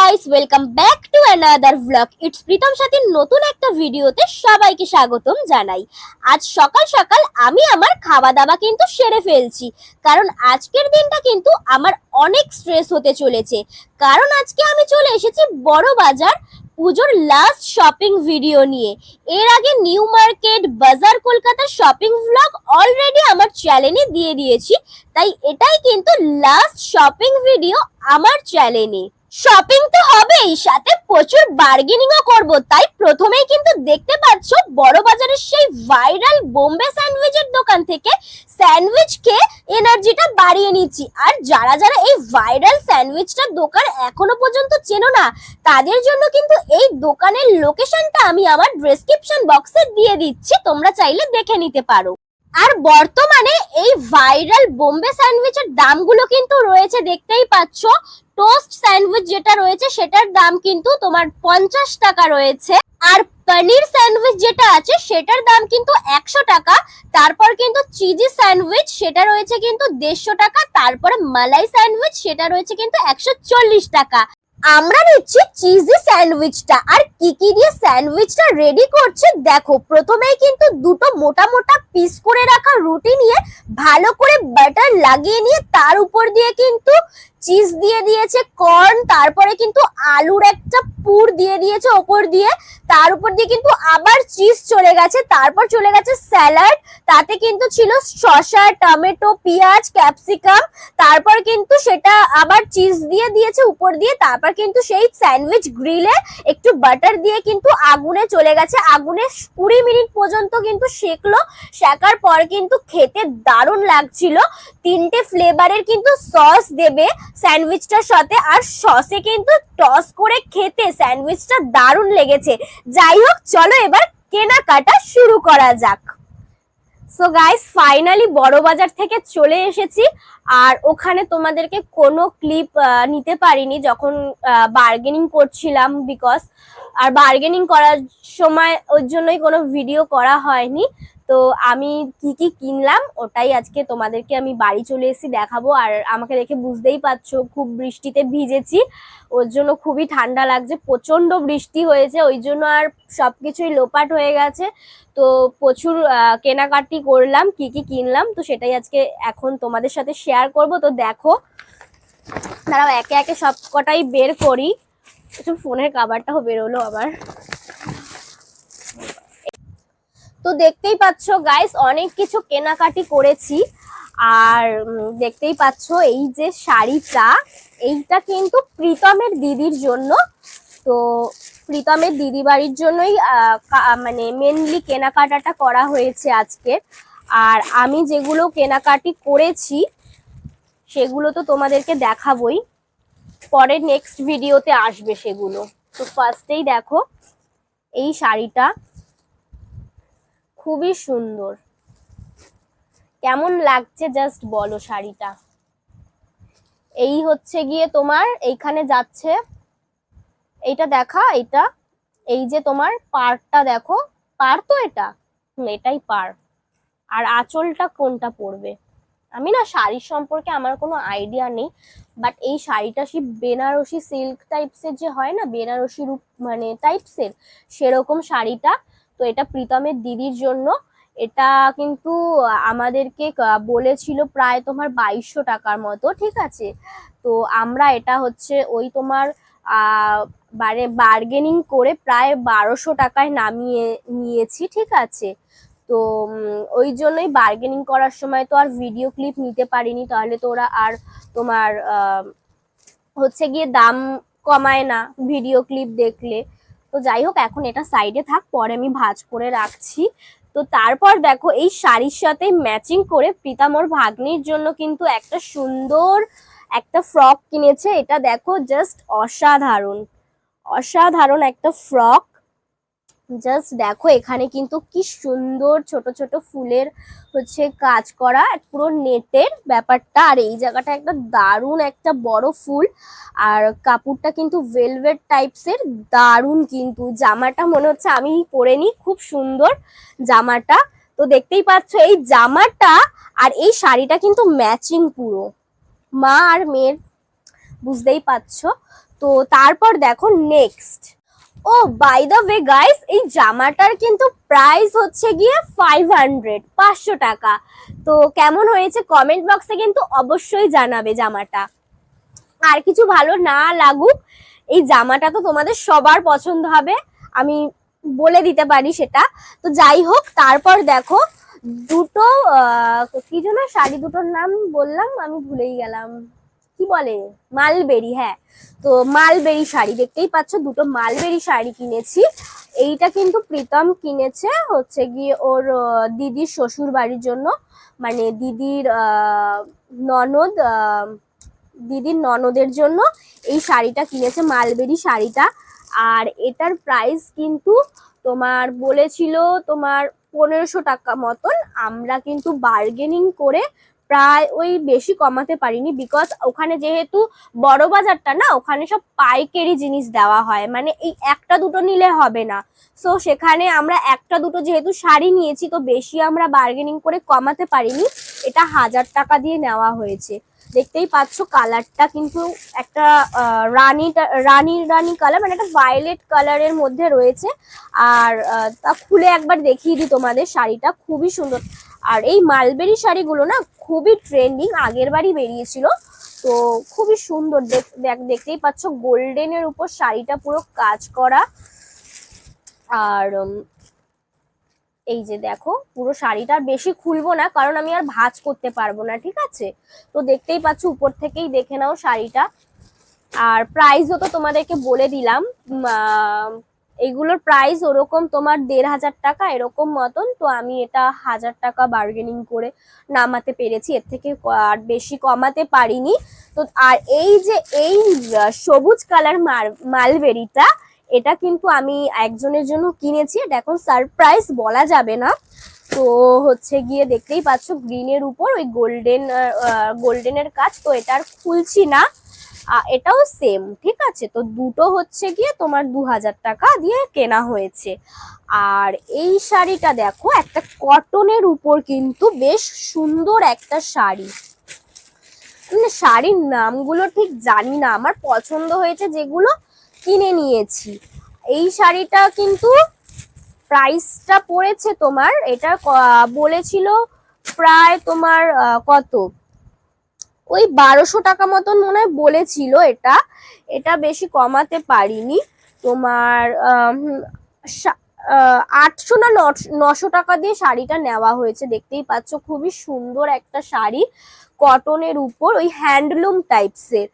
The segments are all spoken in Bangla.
Guys, welcome back to another blog. It's Pritam সাথীর নতুন একটা ভিডিওতে সবাইকে স্বাগতম জানাই। আজ সকাল সকাল আমি আমার খাওয়া দাওয়া কিন্তু সেরে ফেলছি, কারণ আজকের দিনটা কিন্তু আমার অনেক স্ট্রেস হতে চলেছে। কারণ আজকে আমি চলে এসেছি বড় বাজার পুজোর লাস্ট শপিং ভিডিও নিয়ে। এর আগে নিউ মার্কেট, বাজার, কলকাতার শপিং ভ্লগ অলরেডি আমার চ্যানেলে দিয়ে দিয়েছি, তাই এটাই কিন্তু লাস্ট শপিং ভিডিও আমার চ্যানেলে। শপিং তো হবেই, সাথে প্রচুর বার্গেনিংও করব। তাই প্রথমেই কিন্তু দেখতে পাচ্ছ বড় বাজারের সেই ভাইরাল বোম্বে স্যান্ডউইচের দোকান থেকে স্যান্ডউইচ খেয়ে এনার্জিটা বাড়িয়ে নিচ্ছি। আর যারা যারা এই ভাইরাল স্যান্ডউইচটার দোকান এখনো পর্যন্ত চেনো না, তাদের জন্য কিন্তু এই দোকানের লোকেশনটা আমি আমার ডেসক্রিপশন বক্সে দিয়ে দিচ্ছি, তোমরা চাইলে দেখে নিতে পারো। আর বর্তমানে এই ভাইরাল বোম্বে স্যান্ডউইচের দামগুলো কিন্তু রয়েছে, দেখতেই পাচ্ছ। টোস্ট স্যান্ডউইচ যেটা রয়েছে সেটার দাম কিন্তু তোমার 50 টাকা রয়েছে, আর পনির স্যান্ডউইচ যেটা আছে সেটার দাম কিন্তু 100 টাকা। তারপর কিন্তু চিজি স্যান্ডউইচ সেটা রয়েছে কিন্তু 150 টাকা। তারপরে মালাই স্যান্ডউইচ সেটা রয়েছে কিন্তু 140 টাকা। আমরা নিচ্ছি চিজি স্যান্ডউইচটা। আর কি কি দিয়ে স্যান্ডউইচটা রেডি করছে দেখো। প্রথমেই কিন্তু দুটো মোটা মোটা পিস করে রাখা রুটি নিয়ে ভালো করে বাটার লাগিয়ে নিয়ে তার উপর দিয়ে কিন্তু চিজ দিয়ে দিয়েছে, কর্ন, তারপরে কিন্তু আলুর একটা পুর দিয়ে দিয়েছে ওপর দিয়ে, তার উপর দিয়ে কিন্তু আবার চিজ চলে গেছে। তারপর চলে গেছে স্যালাড, তাতে কিন্তু ছিল শসা, টমেটো, পেঁয়াজ, ক্যাপসিকাম। তারপর কিন্তু সেটা আবার চিজ দিয়ে দিয়েছে উপর দিয়ে। তারপর কিন্তু সেই স্যান্ডউইচ গ্রিলে একটু বাটার দিয়ে কিন্তু আগুনে চলে গেছে। আগুনে 20 মিনিট পর্যন্ত কিন্তু সেকলো। সেকার পর কিন্তু খেতে দারুণ লাগছিল। 3টে ফ্লেভারের কিন্তু সস দেবে স্যান্ডউইচটার সাথে, আর সসে কিন্তু টস করে খেতে স্যান্ডউইচটা দারুণ লেগেছে। যাই হোক, চলো এবার কেনাকাটা শুরু করা যাক। সো গাইস, ফাইনালি বড় বাজার থেকে চলে এসেছি। আর ওখানে তোমাদেরকে কোনো ক্লিপ নিতে পারিনি যখন বার্গেনিং করছিলাম, বিকজ আর বার্গেনিং করার সময় ওর জন্যই কোনো ভিডিও করা হয়নি। তো আমি কি কি কিনলাম ওটাই আজকে তোমাদেরকে আমি বাড়ি চলে এসেছি দেখাবো। আর আমাকে দেখে বুঝতেই পারছো খুব বৃষ্টিতে ভিজেছি, ওর জন্য খুবই ঠান্ডা লাগছে। প্রচন্ড বৃষ্টি হয়েছে, ওই জন্য আর সবকিছুই লোপাট হয়ে গেছে। তো প্রচুর কেনাকাটি করলাম, কি কি কিনলাম তো সেটাই আজকে এখন তোমাদের সাথে শেয়ার করব। তো দেখো, দাঁড়াও একে একে সব কটাই বের করি। ফোনের কভারটাও বেরোলো আবার। তো দেখতেই পাচ্ছ গাইস, অনেক কিছু কেনাকাটি করেছি। আর দেখতেই পাচ্ছ এই যে শাড়িটা, এইটা কিন্তু প্রীতমের দিদির জন্য। তো প্রীতমের দিদি বাড়ির জন্যই মানে মেনলি কেনাকাটাটা করা হয়েছে আজকে। আর আমি যেগুলো কেনাকাটি করেছি সেগুলো তো তোমাদেরকে দেখাবোই, পরে নেক্সট ভিডিওতে আসবে সেগুলো। তো ফার্স্টেই দেখো এই শাড়িটা, খুবই সুন্দর। কেমন লাগছে জাস্ট বলো শাড়িটা। এই হচ্ছে গিয়ে তোমার এইখানে যাচ্ছে, এইটা দেখা, এইটা এই যে তোমার পাড়টা দেখো, পাড় তো এটা, এটাই পাড়। আর আঁচলটা কোনটা পড়বে, আমি না শাড়ির সম্পর্কে আমার কোনো আইডিয়া নেই, বাট এই শাড়িটা সেই বেনারসি সিল্ক টাইপসের যে হয় না, বেনারসি রূপ মানে টাইপসের, সেরকম শাড়িটা। তো এটা প্রীতমের দিদির জন্য। এটা কিন্তু আমাদেরকে বলেছিল প্রায় তোমার 2200 টাকার মতো, ঠিক আছে। তো আমরা এটা হচ্ছে ওই তোমার বার্গেনিং করে প্রায় 1200 টাকায় নামিয়ে নিয়েছি, ঠিক আছে। তো ওই জন্যই বার্গেনিং করার সময় তো আর ভিডিও ক্লিপ নিতে পারিনি, তাহলে তো ওরা আর তোমার হচ্ছে গিয়ে দাম কমায় না ভিডিও ক্লিপ দেখলে। তো যাই হোক, এখন এটা সাইডে থাক, পরে আমি ভাঁজ করে রাখছি। তো তারপর দেখো এই শাড়ির সাথে ম্যাচিং করে প্রীতম ওর ভাগ্নির জন্য কিন্তু একটা সুন্দর একটা ফ্রক কিনেছে। এটা দেখো জাস্ট অসাধারণ, অসাধারণ একটা ফ্রক। জাস্ট দেখো এখানে কিন্তু কি সুন্দর ছোট ছোট ফুলের হচ্ছে কাজ করা, পুরো নেটের ব্যাপারটা। আর এই জায়গাটা একটা দারুণ একটা বড় ফুল। আর কাপড়টা কিন্তু ভেলভেট টাইপসের, দারুণ। কিন্তু জামাটা মনে হচ্ছে আমি পরে নি, খুব সুন্দর জামাটা। তো দেখতেই পাচ্ছ এই জামাটা আর এই শাড়িটা কিন্তু ম্যাচিং পুরো, মা আর মেয়ের, বুঝতেই পারছো। তো তো তারপর দেখো নেক্সট, ও বাই দ্য ওয়ে গাইস, এই জামাটার কিন্তু প্রাইস হচ্ছে গিয়ে 500 টাকা। তো কেমন হয়েছে কমেন্ট বক্সে কিন্তু অবশ্যই জানাবে জামাটা। আর কিছু ভালো না লাগুক, এই জামাটা তো তোমাদের সবার পছন্দ হবে, আমি বলে দিতে পারি সেটা। তো যাই হোক, তারপর দেখো দুটো কি যেন শাড়ি, দুটোর নাম বললাম আমি ভুলেই গেলাম, কি বলে, মালবেরি, হ্যাঁ। তো মালবেরি শাড়ি দেখতেই পাচ্ছ, দুটো মালবেরি শাড়ি কিনেছি। এইটা কিন্তু প্রীতম কিনেছে হচ্ছে গিয়ে ওর দিদির শ্বশুর বাড়ির জন্য, মানে ননদ দিদির ননদের জন্য এই শাড়িটা কিনেছে, মালবেরি শাড়িটা। আর এটার প্রাইস কিন্তু তোমার বলেছিল তোমার 1500 টাকা মতন। আমরা কিন্তু বার্গেনিং করে প্রায় ওই বেশি কমাতে পারিনি, বিকজ ওখানে যেহেতু বড় বাজারটা না, ওখানে সব পাইকারি জিনিস দেওয়া হয়, মানে এই একটা দুটো নিলে হবে না। সো সেখানে আমরা একটা দুটো যেহেতু শাড়ি নিয়েছি, তো বেশি আমরা বার্গেনিং করে কমাতে পারিনি, এটা 1000 টাকা দিয়ে নেওয়া হয়েছে। দেখতেই পাচ্ছ কালারটা কিন্তু একটা রানী কালার, মানে একটা ভায়োলেট কালারের মধ্যে রয়েছে। আর তা খুলে একবার দেখিয়ে দিই তোমাদের, শাড়িটা খুবই সুন্দর। আর এই মালবেরি শাড়িগুলো না খুবই ট্রেন্ডিং, আগের বারই বেরিয়েছিল, তো খুবই সুন্দর। দেখতেই পাচ্ছ গোল্ডেনের উপর শাড়িটা পুরো কাজ করা। আর এই যে দেখো পুরো শাড়িটা বেশি খুলবো না, কারণ আমি আর ভাঁজ করতে পারবো না, ঠিক আছে। তো দেখতেই পাচ্ছ, উপর থেকেই দেখে নাও শাড়িটা। আর প্রাইসও তো তোমাদেরকে বলে দিলাম, এইগুলোর প্রাইস ওরকম তোমার 1500 টাকা এরকম মতন। তো আমি এটা 1000 টাকা বার্গেনিং করে নামাতে পেরেছি, এর থেকে আর বেশি কমাতে পারিনি। তো আর এই যে এই সবুজ কালার মালবেরিটা, এটা কিন্তু আমি একজনের জন্য কিনেছি, এটা এখন সারপ্রাইজ বলা যাবে না। তো হচ্ছে গিয়ে দেখতেই পাচ্ছ গ্রিনের উপর ওই গোল্ডেনের কাজ, তো এটা আর খুলছি না। এটাও সেম, ঠিক আছে। তো দুটো হচ্ছে গিয়ে তোমার 2000 টাকা দিয়ে কেনা হয়েছে। আর এই শাড়িটা দেখো, একটা কটনের উপর কিন্তু বেশ সুন্দর একটা শাড়ি, শাড়ির নামগুলো ঠিক জানি না, আমার পছন্দ হয়েছে যেগুলো কিনে নিয়েছি। এই শাড়িটা কিন্তু প্রাইসটা পড়েছে তোমার, এটা বলেছিল প্রায় তোমার কত, ওই 1200 টাকা মতন মনে হয় বলেছিল। এটা বেশি কমাতে পারিনি, তোমার 800 না 900 টাকা দিয়ে শাড়িটা নেওয়া হয়েছে। দেখতেই পাচ্ছ খুবই সুন্দর একটা শাড়ি, কটনের উপর ওই হ্যান্ডলুম টাইপসের।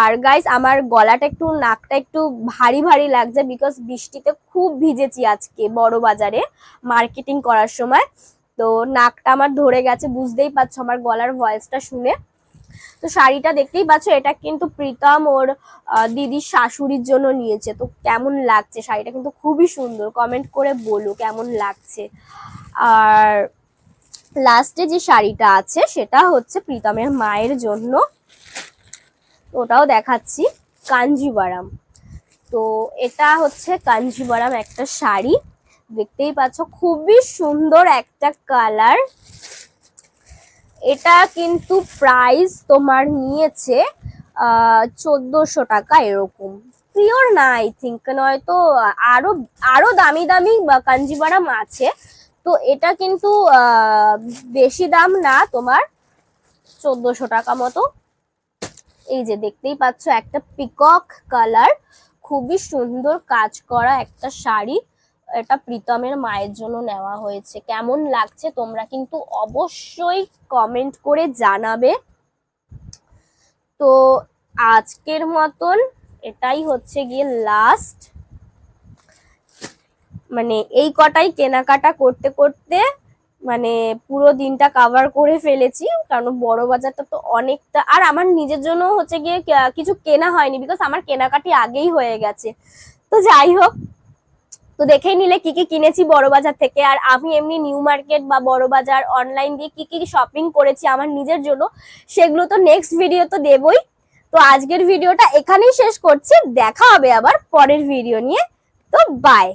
আর গাইস, আমার গলাটা একটু, নাকটা একটু ভারী ভারী লাগছে, বিকজ বৃষ্টিতে খুব ভিজেছি আজকে বড় বাজারে মার্কেটিং করার সময়। তো নাকটা আমার ধরে গেছে, বুঝতেই পারছো আমার গলার ভয়েসটা শুনে। তো শাড়িটা দেখতেই পাচ্ছ, এটা কিন্তু প্রীতম ওর দিদির শাশুড়ির জন্য নিয়েছে। তো কেমন লাগছে শাড়িটা, কিন্তু খুবই সুন্দর, কমেন্ট করে বলো কেমন লাগছে। আর লাস্টে যে শাড়িটা আছে সেটা হচ্ছে প্রীতমের মায়ের জন্য, ওটাও দেখাচ্ছি, কাঞ্জিভারাম। তো এটা হচ্ছে কাঞ্জিভারাম একটা শাড়ি, দেখতেই পাচ্ছ খুবই সুন্দর একটা কালার। এটা কিন্তু প্রাইস তোমার নিয়েছে 1400 টাকা এরকম, পিওর না আই থিঙ্ক, নয়তো আরো আরো দামি দামি কাঞ্জিভারাম আছে। তো এটা কিন্তু বেশি দাম না, তোমার 1400 টাকা মতো। এই যে দেখতেই পাচ্ছ একটা পিকক কালার, খুবই সুন্দর কাজ করা একটা শাড়ি, এটা প্রীতমের মায়ের জন্য নেওয়া হয়েছে। কেমন লাগছে তোমরা কিন্তু অবশ্যই কমেন্ট করে জানাবে। তো আজকের মতন এটাই হচ্ছে গিয়ে লাস্ট, মানে এই কটাই কেনাকাটা করতে করতে মানে পুরো দিনটা কভার করে ফেলেছি, কারণ বড় বাজারটা তো অনেকটা। আর আমার নিজের জন্য হচ্ছে গিয়ে কিছু কেনা হয়নি, বিকজ আমার কেনাকাটি আগেই হয়ে গেছে। তো যাই হোক, তো দেখেই নিলে কি কি কিনেছি বড় বাজার থেকে। আর আমি এমনি নিউ মার্কেট বা বড় বাজার অনলাইন দিয়ে কি কি শপিং করেছি আমার নিজের জন্য, সেগুলো তো নেক্সট ভিডিও তো দেবই। তো আজকের ভিডিওটা এখানেই শেষ করছি, দেখা হবে আবার পরের ভিডিও নিয়ে। তো বাই।